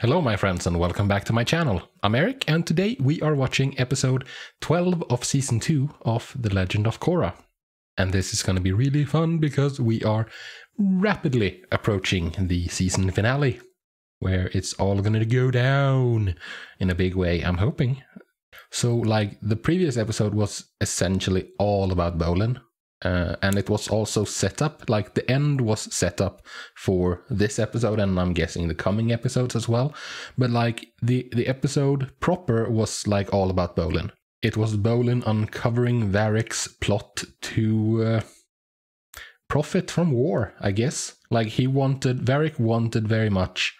Hello my friends and welcome back to my channel. I'm Erik and today we are watching episode 12 of season 2 of The Legend of Korra. And this is going to be really fun because we are rapidly approaching the season finale, where it's all going to go down in a big way, I'm hoping. So like the previous episode was essentially all about Bolin. And it was also set up, like the end was set up for this episode and I'm guessing the coming episodes as well. But like the episode proper was like all about Bolin. It was Bolin uncovering Varric's plot to profit from war, I guess. Like Varric wanted very much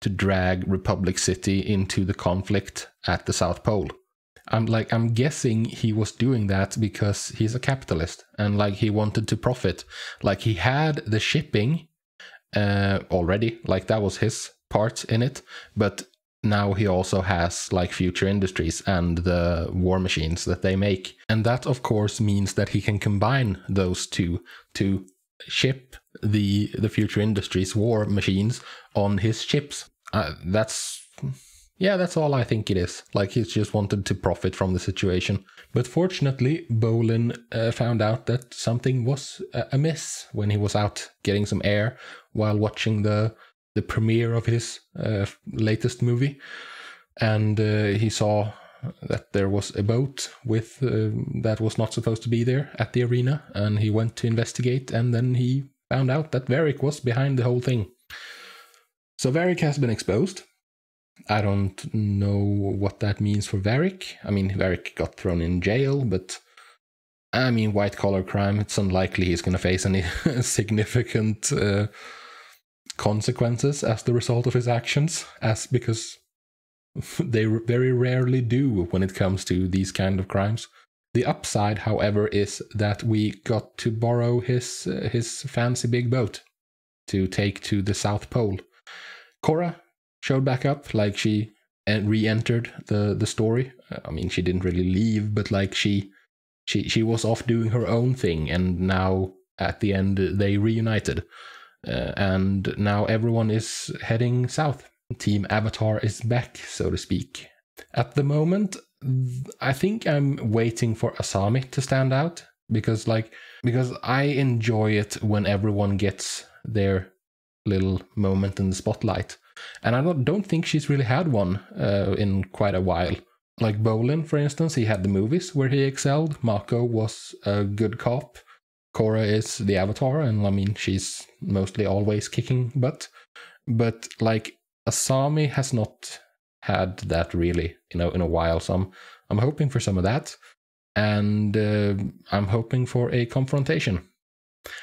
to drag Republic City into the conflict at the South Pole. I'm guessing he was doing that because he's a capitalist and like he wanted to profit. Like he had the shipping already, like that was his part in it, but now he also has like future industries and the war machines that they make. And that of course means that he can combine those two to ship the future industries war machines on his ships. That's all I think it is. Like he's just wanted to profit from the situation. But fortunately, Bolin found out that something was amiss when he was out getting some air while watching the premiere of his latest movie. And he saw that there was a boat with that was not supposed to be there at the arena. And he went to investigate and then he found out that Varric was behind the whole thing. So Varric has been exposed. I don't know what that means for Varric. I mean, Varric got thrown in jail, but I mean, white-collar crime, it's unlikely he's going to face any significant consequences as the result of his actions, because they very rarely do when it comes to these kind of crimes. The upside, however, is that we got to borrow his fancy big boat to take to the South Pole. Korra showed back up, like she re-entered the story. I mean, she didn't really leave, but like she was off doing her own thing, and now at the end they reunited. And now everyone is heading south. Team Avatar is back, so to speak. At the moment, I think I'm waiting for Asami to stand out, because I enjoy it when everyone gets their little moment in the spotlight. And I don't think she's really had one in quite a while. Like Bolin, for instance, he had the movies where he excelled. Mako was a good cop. Korra is the Avatar, and I mean, she's mostly always kicking butt. But like Asami has not had that really, in a while. So I'm hoping for some of that, and I'm hoping for a confrontation.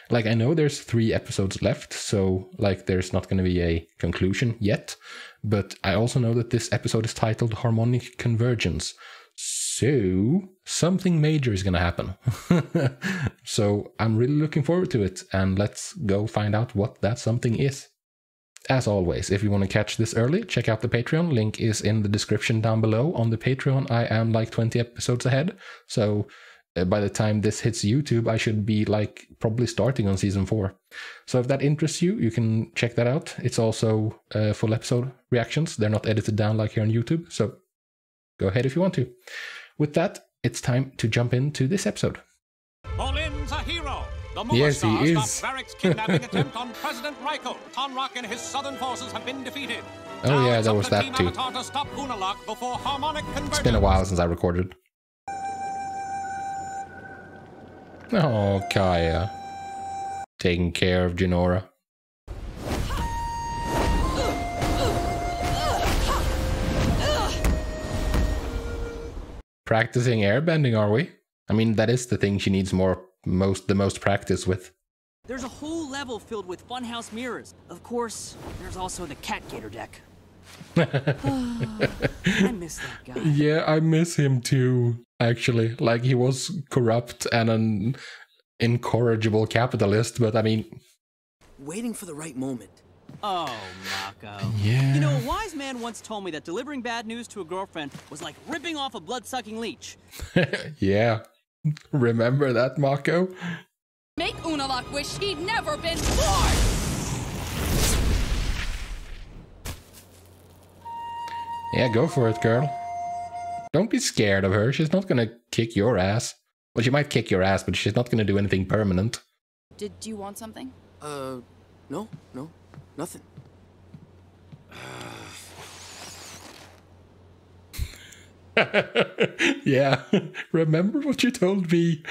Like, I know there's 3 episodes left, so like there's not going to be a conclusion yet, but I also know that this episode is titled Harmonic Convergence, so something major is going to happen. So I'm really looking forward to it, and let's go find out what that something is. As always, if you want to catch this early, check out the Patreon. Link is in the description down below. On the Patreon, I am like 20 episodes ahead, so by the time this hits YouTube, I should be like probably starting on season 4. So if that interests you, you can check that out. It's also full episode reactions. They're not edited down like here on YouTube. So go ahead if you want to. With that, it's time to jump into this episode. Bolin's a hero. The Yes, he is. Varric's kidnapping attempt on President Raiko. Tonrak and his southern forces have been defeated. Oh yeah, there was that too. To stop Unalaq before Harmonic Convergence. It's been a while since I recorded. Oh, Kaya. Taking care of Jinora. Practicing airbending, are we? I mean, that is the thing she needs the most practice with. There's a whole level filled with funhouse mirrors. Of course, there's also the cat gator deck. I miss that guy. Yeah, I miss him too, actually. Like, he was corrupt and an incorrigible capitalist, but I mean... Waiting for the right moment. Oh, Mako. Yeah. You know, a wise man once told me that delivering bad news to a girlfriend was like ripping off a blood-sucking leech. Yeah. Remember that, Mako? Make Unalaq wish he'd never been born! Yeah, go for it, girl. Don't be scared of her. She's not gonna kick your ass. Well, she might kick your ass, but she's not gonna do anything permanent. Do you want something? No, nothing. Yeah, remember what you told me.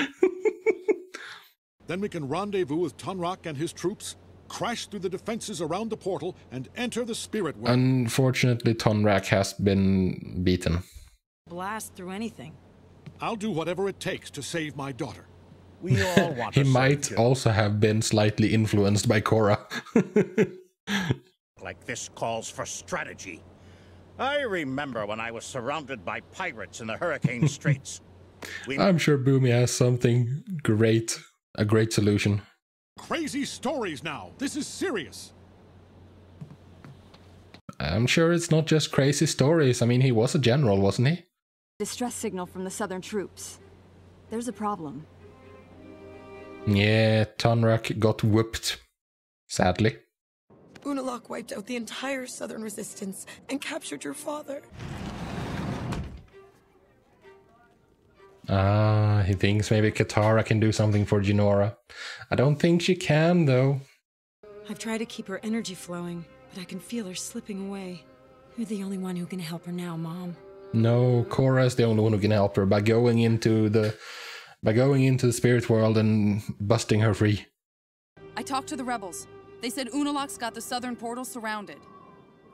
Then we can rendezvous with Tonrak and his troops, crash through the defenses around the portal, and enter the spirit world. Unfortunately, Tonrak has been beaten. Blast through anything. I'll do whatever it takes to save my daughter. We all want He to might save also have been slightly influenced by Korra. like this calls for strategy. I remember when I was surrounded by pirates in the Hurricane Straits. I'm sure Bumi has something great, a great solution. Crazy stories now. This is serious. I'm sure it's not just crazy stories. I mean, he was a general, wasn't he? Distress signal from the southern troops. There's a problem. Yeah, Tonrak got whooped. Sadly. Unalaq wiped out the entire southern resistance and captured your father. Ah, he thinks maybe Katara can do something for Jinora. I don't think she can, though. I've tried to keep her energy flowing, but I can feel her slipping away. You're the only one who can help her now, Mom. No, Korra is the only one who can help her by going into the spirit world and busting her free. I talked to the rebels. They said Unalaq's got the southern portal surrounded.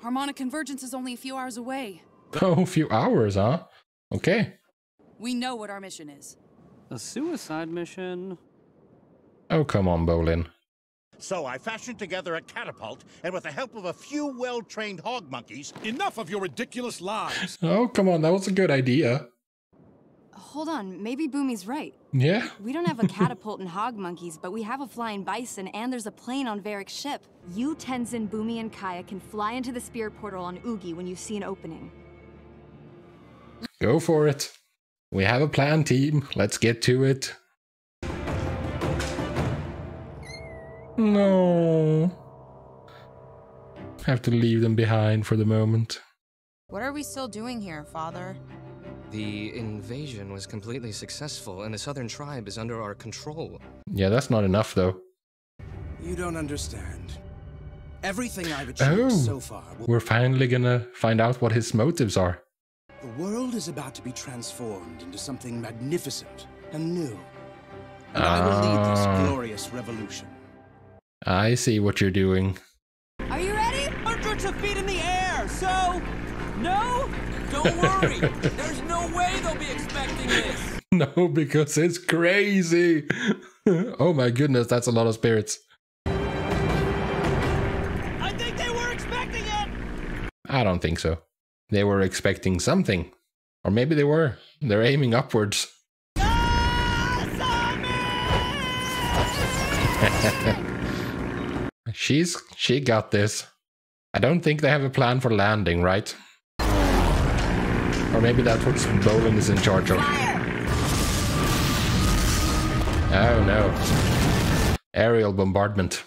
Harmonic Convergence is only a few hours away. Oh, a few hours, huh? Okay. We know what our mission is. A suicide mission? Oh, come on, Bolin. So I fashioned together a catapult, and with the help of a few well-trained hog monkeys... Enough of your ridiculous lies. Oh, come on, that was a good idea. Hold on, maybe Bumi's right. Yeah? We don't have a catapult and hog monkeys, but we have a flying bison and there's a plane on Varric's ship. You, Tenzin, Bumi, and Kaya can fly into the spirit portal on Oogie when you see an opening. Go for it. We have a plan, team. Let's get to it. No. Have to leave them behind for the moment. What are we still doing here, Father? The invasion was completely successful, and the southern tribe is under our control. Yeah, that's not enough, though. You don't understand. Everything I've achieved so far... We're finally gonna find out what his motives are. The world is about to be transformed into something magnificent and new. And I will lead this glorious revolution. I see what you're doing. Are you ready? Hundreds of feet in the air, so... No? Don't worry. There's no way they'll be expecting this. No, because it's crazy. Oh my goodness, that's a lot of spirits. I think they were expecting it. I don't think so. They were expecting something. Or maybe they were. They're aiming upwards. She got this. I don't think they have a plan for landing, right? Or maybe that's what Bolin is in charge of. Oh no. Aerial bombardment.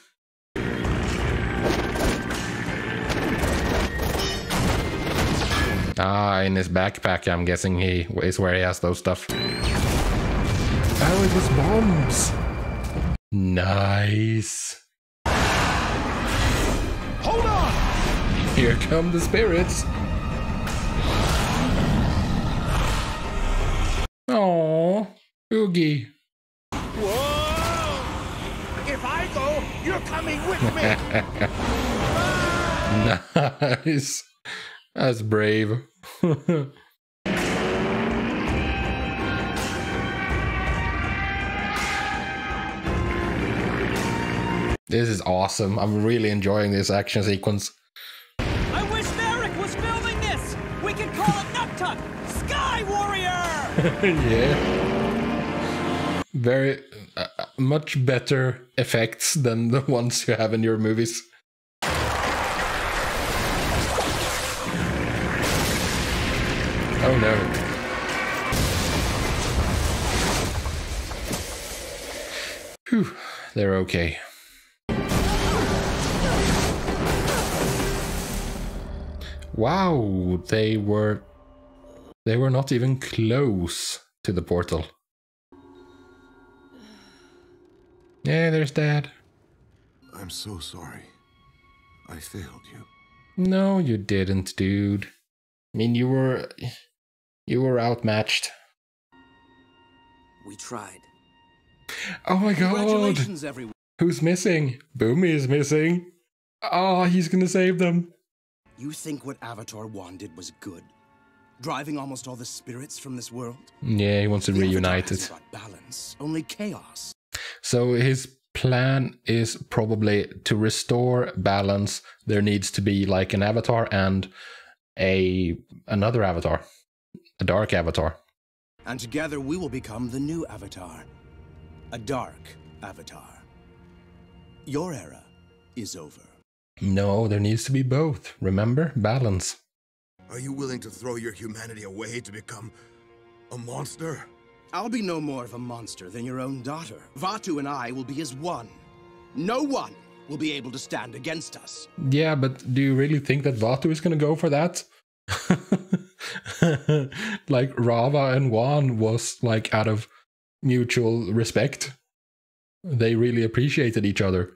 Ah, in his backpack, I'm guessing he is where he has those stuff. Oh, it was bombs. Nice. Hold on! Here come the spirits. Oh, Oogie. Whoa! If I go, you're coming with me! Nice. That's brave. This is awesome. I'm really enjoying this action sequence. I wish Erik was filming this. We could call it Nuktuk, Sky Warrior. Yeah. Very much better effects than the ones you have in your movies. Oh no. Whew, they're okay. Wow, they were not even close to the portal. Yeah, there's Dad. I'm so sorry. I failed you. No, you didn't, dude. I mean, you were outmatched. We tried. Oh my god! Congratulations, everyone. Who's missing? Bumi is missing. Oh, he's gonna save them. You think what Avatar One did was good? Driving almost all the spirits from this world? Yeah, he wants to reunite it. Got balance, only chaos. So his plan is probably to restore balance. There needs to be like an avatar and another avatar, a dark avatar. And together we will become the new Avatar, a dark Avatar. Your era is over. No, there needs to be both. Remember? Balance. Are you willing to throw your humanity away to become a monster? I'll be no more of a monster than your own daughter. Vaatu and I will be as one. No one will be able to stand against us. Yeah, but do you really think that Vaatu is gonna go for that? Like Rava and Wan was like out of mutual respect. They really appreciated each other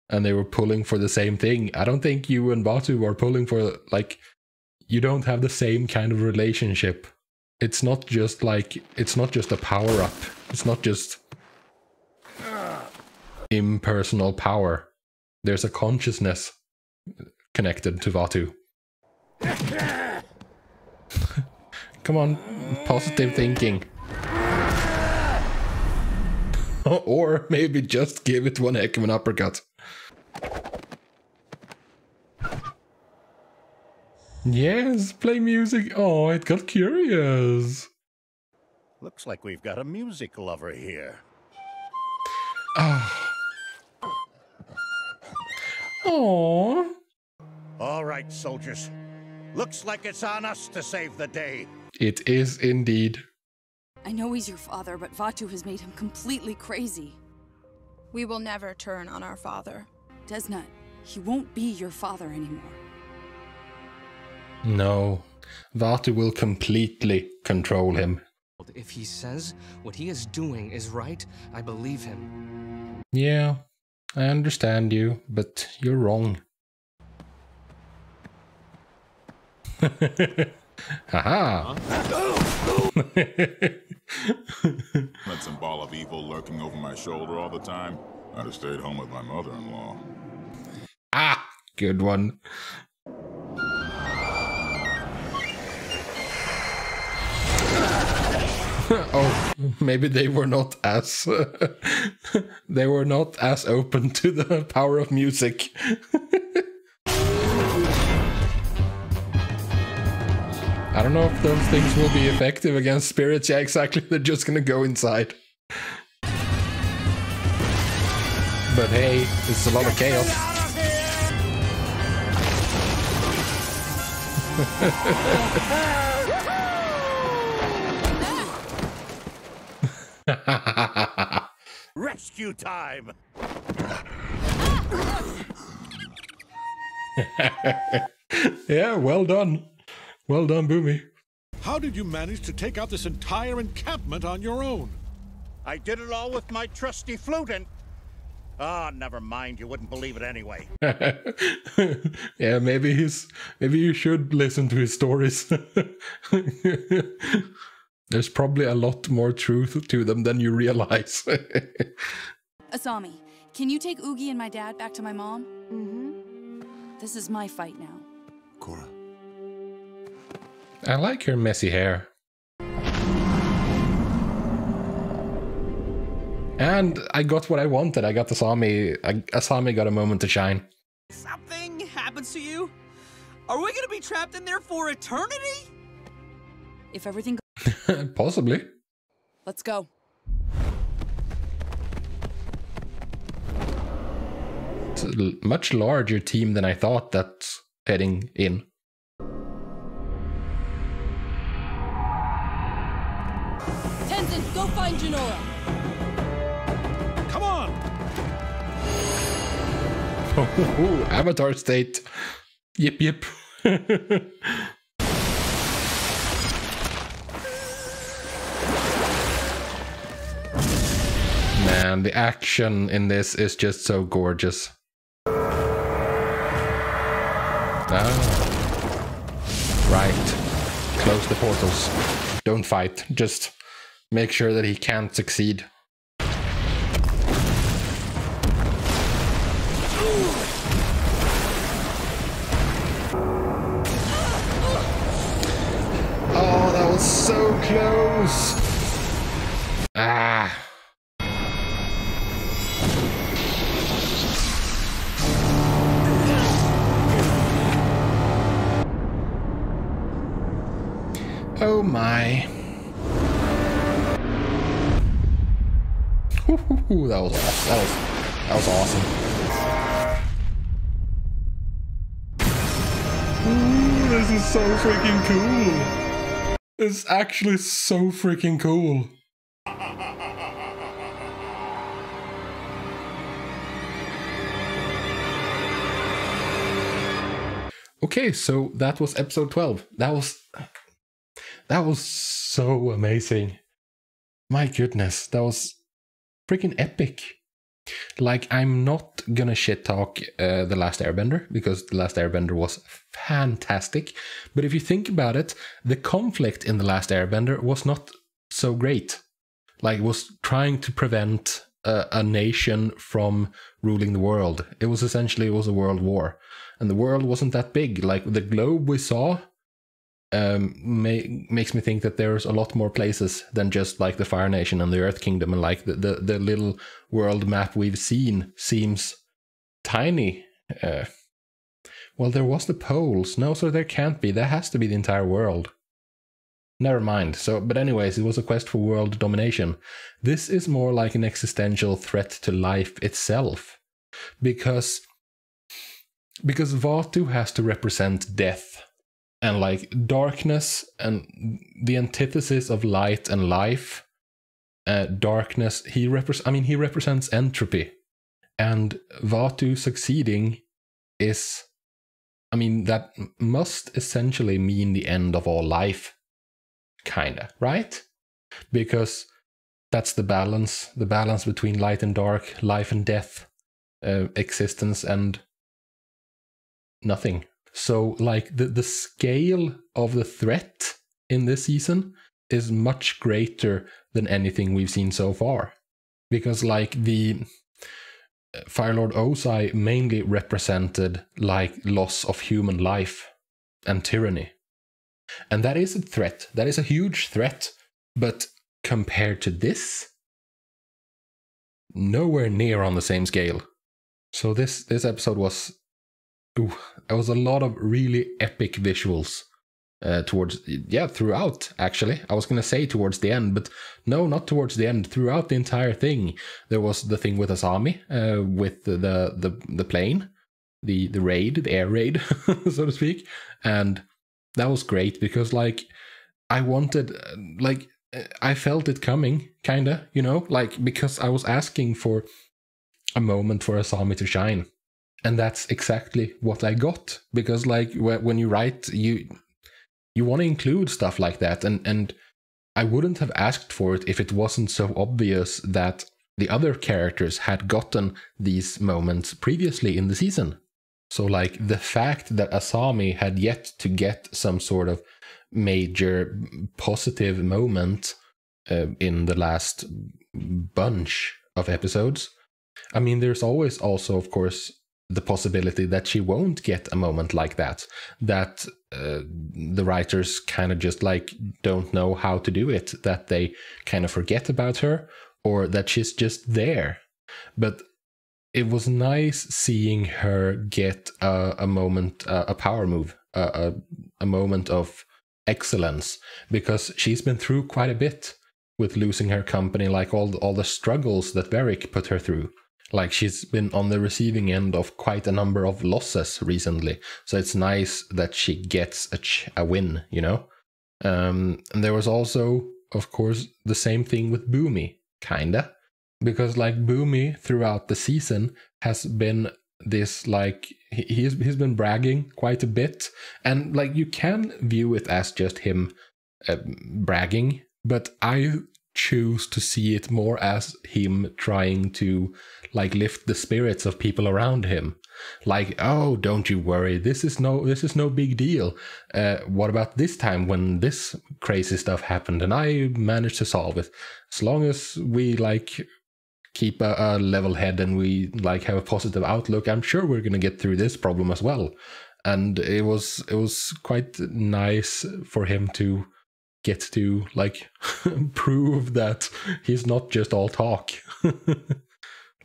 and they were pulling for the same thing. I don't think you and Vaatu are pulling for, like, you don't have the same kind of relationship. It's not just a power up. It's not just impersonal power. There's a consciousness connected to Vaatu. Come on, positive thinking. Or maybe just give it one heck of an uppercut. Yes, play music. Oh, it got curious. Looks like we've got a music lover here. Oh. Aww. All right, soldiers. Looks like it's on us to save the day. It is indeed. I know he's your father, but Vaatu has made him completely crazy. We will never turn on our father. Desna, he won't be your father anymore. No, Vaatu will completely control him. If he says what he is doing is right, I believe him. Yeah, I understand you, but you're wrong. Haha! That symbol of evil lurking over my shoulder all the time. I'd have stayed home with my mother-in-law. Ah, good one. Oh, maybe they were not as they were not as open to the power of music. I don't know if those things will be effective against spirits. Yeah, exactly. They're just gonna go inside. But hey, it's a lot of chaos. Rescue time! Yeah, well done. Well done, Bumi. How did you manage to take out this entire encampment on your own? I did it all with my trusty flute and... Ah, never mind. You wouldn't believe it anyway. Yeah, maybe you should listen to his stories. There's probably a lot more truth to them than you realize. Asami, can you take Oogie and my dad back to my mom? Mm-hmm. This is my fight now. Korra. I like her messy hair. And I got what I wanted. I got Asami. Asami got a moment to shine. Something happens to you? Are we gonna be trapped in there for eternity? If everything Possibly. Let's go. It's a much larger team than I thought that's heading in. Tenzin, go find Janora. Come on! Avatar state. Yip yip. Man, the action in this is just so gorgeous. Right. Close the portals. Don't fight. Just make sure that he can't succeed. Oh, that was so close. Ah. Oh my. Ooh, that was awesome. Ooh, this is so freaking cool. It's actually so freaking cool. Okay, so that was episode 12. That was so amazing. My goodness, that was freaking epic. Like, I'm not gonna shit talk The Last Airbender, because The Last Airbender was fantastic. But if you think about it, the conflict in The Last Airbender was not so great. Like, it was trying to prevent a nation from ruling the world. It was essentially a world war. And the world wasn't that big. Like, the globe we saw makes me think that there's a lot more places than just like the Fire Nation and the Earth Kingdom, and like the little world map we've seen seems tiny. Well, there was the poles. No, so there can't be. There has to be the entire world. Never mind. So, but anyways, it was a quest for world domination. This is more like an existential threat to life itself, because Vaatu has to represent death. And like darkness and the antithesis of light and life, darkness, he represents entropy. And Vaatu succeeding is, that must essentially mean the end of all life. Kinda, right? Because that's the balance between light and dark, life and death, existence and nothing. So, like, the scale of the threat in this season is much greater than anything we've seen so far. Because, like, the Firelord Ozai mainly represented, like, loss of human life and tyranny. And that is a threat. That is a huge threat. But compared to this, nowhere near on the same scale. So this episode was... there was a lot of really epic visuals throughout, actually. I was going to say towards the end, but no, not towards the end. Throughout the entire thing, there was the thing with Asami, with the plane, the raid, the air raid, so to speak. And that was great because, like, I wanted, like, I felt it coming, kinda, you know? Like, because I was asking for a moment for Asami to shine. And that's exactly what I got, because like when you write, you want to include stuff like that, and I wouldn't have asked for it if it wasn't so obvious that the other characters had gotten these moments previously in the season. So like the fact that Asami had yet to get some sort of major positive moment in the last bunch of episodes. There's always also, of course, the possibility that she won't get a moment like that, that the writers kind of just like don't know how to do it, that they kind of forget about her, or that she's just there. But it was nice seeing her get a moment, a power move, a moment of excellence, because she's been through quite a bit with losing her company, like all the struggles that Erik put her through. Like, she's been on the receiving end of quite a number of losses recently. So it's nice that she gets a win, you know? And there was also, of course, the same thing with Bumi, kinda. Because, like, Bumi throughout the season has been this, like, he's been bragging quite a bit, and like you can view it as just him bragging, but I choose to see it more as him trying to like lift the spirits of people around him. Like, oh, don't you worry, this is no big deal. What about this time when this crazy stuff happened and I managed to solve it? As long as we like keep a level head and we like have a positive outlook, I'm sure we're gonna get through this problem as well. And it was quite nice for him to get to like prove that he's not just all talk.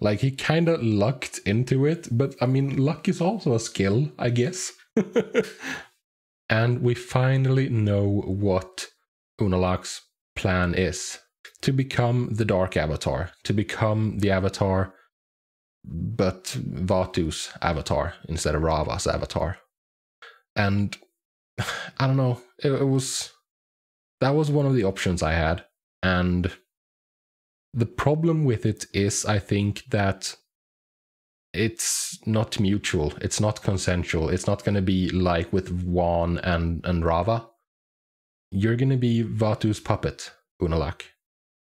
Like he kind of lucked into it, but I mean, luck is also a skill, I guess. And we finally know what Unalaq's plan is. To become the Dark Avatar. To become the Avatar, but Vatu's Avatar instead of Rava's Avatar. And I don't know, that was one of the options I had. And the problem with it is, I think that it's not mutual. It's not consensual. It's not going to be like with Wan and Rava. You're going to be Vatu's puppet, Unalaq.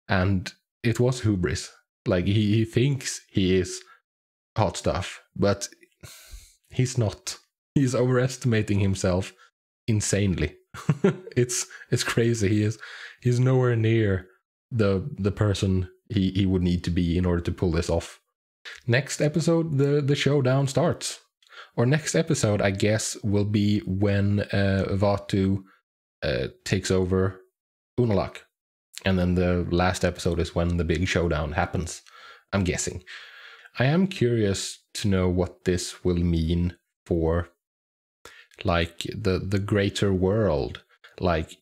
And it was hubris. Like, he thinks he is hot stuff, but he's not. He's overestimating himself insanely. It's crazy. He's nowhere near the person he would need to be in order to pull this off. Next episode, the showdown starts. Or next episode, I guess, will be when Vatu takes over Unalaq. And then the last episode is when the big showdown happens, I'm guessing. I am curious to know what this will mean for like the greater world. Like,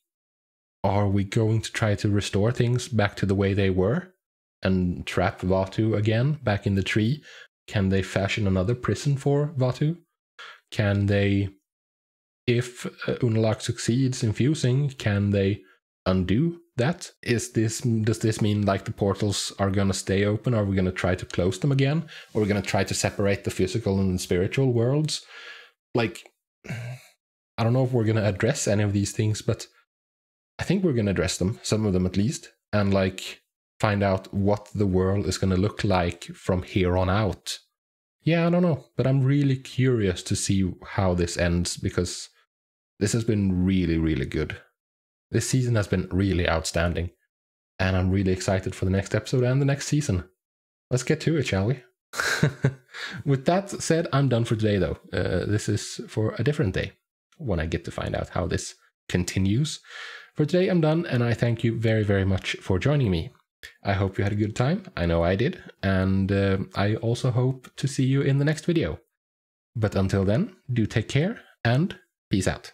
are we going to try to restore things back to the way they were and trap Vatu again back in the tree? Can they fashion another prison for Vatu? Can they, if Unalaq succeeds in fusing, can they undo that? Does this mean like the portals are going to stay open? Are we going to try to close them again? Or are we going to try to separate the physical and the spiritual worlds? Like, I don't know if we're going to address any of these things, but I think we're going to address them, some of them at least, and like find out what the world is going to look like from here on out. Yeah, I don't know, but I'm really curious to see how this ends, because this has been really, really good. This season has been really outstanding, and I'm really excited for the next episode and the next season. Let's get to it, shall we? With that said, I'm done for today, though. This is for a different day, when I get to find out how this continues. For today, I'm done, and I thank you very, very much for joining me. I hope you had a good time. I know I did, and I also hope to see you in the next video. But until then, do take care, and peace out.